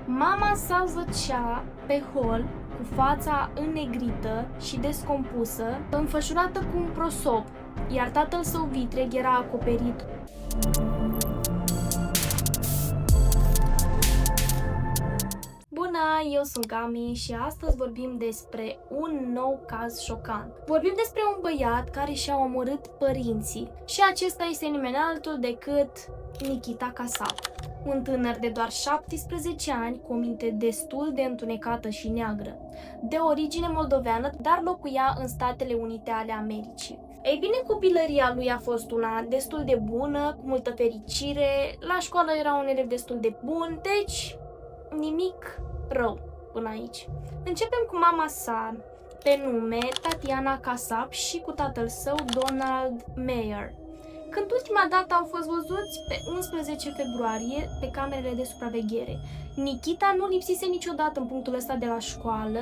Mama sa zăcea pe hol, cu fața înnegrită și descompusă, înfășurată cu un prosop, iar tatăl său vitreg era acoperit. Bună, eu sunt Cami și astăzi vorbim despre un nou caz șocant. Vorbim despre un băiat care și-a omorât părinții și acesta este nimeni altul decât Nikita Kasap. Un tânăr de doar 17 ani cu o minte destul de întunecată și neagră, de origine moldoveană, dar locuia în Statele Unite ale Americii. Ei bine, copilăria lui a fost una destul de bună, cu multă fericire, la școală era un elev destul de bun, deci nimic rău până aici. Începem cu mama sa, pe nume Tatiana Kasap, și cu tatăl său Donald Meyer. Când ultima dată au fost văzuți pe 11 februarie pe camerele de supraveghere. Nikita nu lipsise niciodată în punctul ăsta de la școală,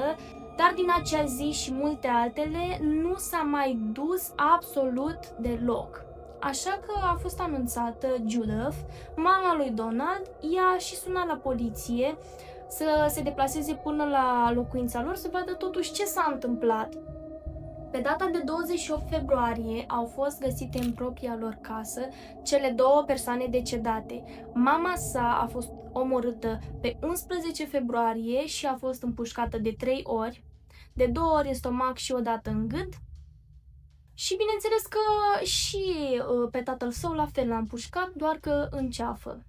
dar din acea zi și multe altele nu s-a mai dus absolut deloc. Așa că a fost anunțată Judith, mama lui Donald, ea și suna la poliție să se deplaseze până la locuința lor să vadă totuși ce s-a întâmplat. Pe data de 28 februarie au fost găsite în propria lor casă cele două persoane decedate. Mama sa a fost omorâtă pe 11 februarie și a fost împușcată de 3 ori, de 2 ori în stomac și o dată în gât. Și bineînțeles că și pe tatăl său la fel l-a împușcat, doar că în ceafă.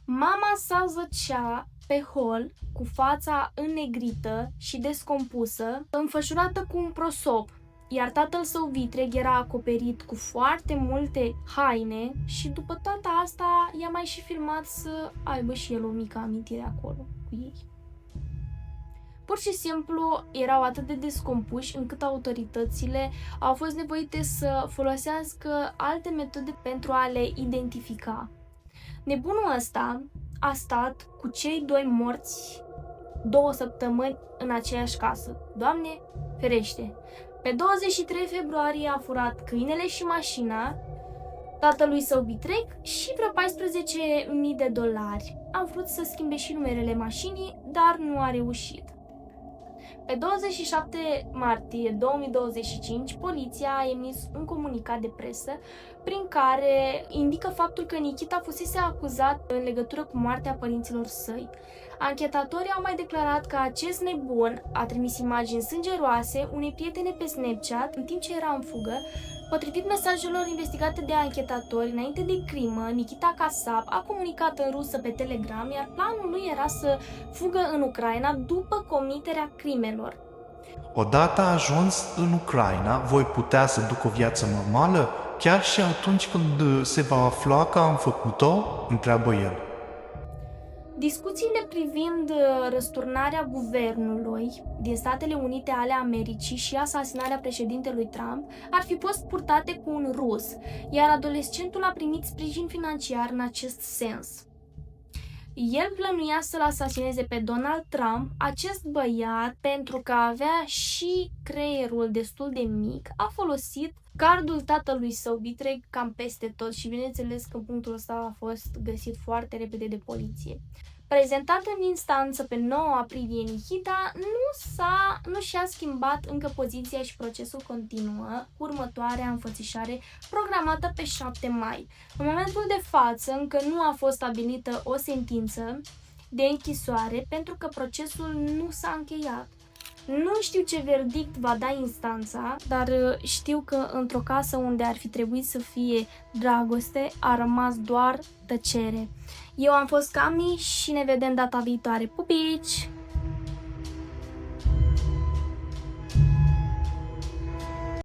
Mama sa zăcea pe hol, cu fața înnegrită și descompusă, înfășurată cu un prosop, iar tatăl său vitreg era acoperit cu foarte multe haine și după toată asta i-a mai și filmat să aibă și el o mică amintire acolo cu ei. Pur și simplu erau atât de descompuși încât autoritățile au fost nevoite să folosească alte metode pentru a le identifica. Nebunul ăsta a stat cu cei doi morți 2 săptămâni în aceeași casă. Doamne ferește! Pe 23 februarie a furat câinele și mașina tatălui său vitreg și vreo $14.000. A vrut să schimbe și numerele mașinii, dar nu a reușit. Pe 27 martie 2025, poliția a emis un comunicat de presă prin care indică faptul că Nikita fusese acuzat în legătură cu moartea părinților săi. Anchetatorii au mai declarat că acest nebun a trimis imagini sângeroase unei prietene pe Snapchat în timp ce era în fugă. Potrivit mesajelor investigate de anchetatori, înainte de crimă, Nikita Kasap a comunicat în rusă pe Telegram, iar planul lui era să fugă în Ucraina după comiterea crimelor. Odată ajuns în Ucraina, voi putea să duc o viață normală, chiar și atunci când se va afla că am făcut-o? Întreabă el. Discuțiile privind răsturnarea guvernului din Statele Unite ale Americii și asasinarea președintelui Trump ar fi fost purtate cu un rus, iar adolescentul a primit sprijin financiar în acest sens. El plănuia să-l asasineze pe Donald Trump. Acest băiat, pentru că avea și creierul destul de mic, a folosit cardul tatălui său vitreg cam peste tot și bineînțeles că punctul ăsta a fost găsit foarte repede de poliție. Prezentat în instanță pe 9 aprilie, Nikita nu și-a schimbat încă poziția și procesul continuă cu următoarea înfățișare programată pe 7 mai. În momentul de față încă nu a fost stabilită o sentință de închisoare pentru că procesul nu s-a încheiat. Nu știu ce verdict va da instanța, dar știu că într-o casă unde ar fi trebuit să fie dragoste, a rămas doar tăcere. Eu am fost Cami și ne vedem data viitoare. Pupici!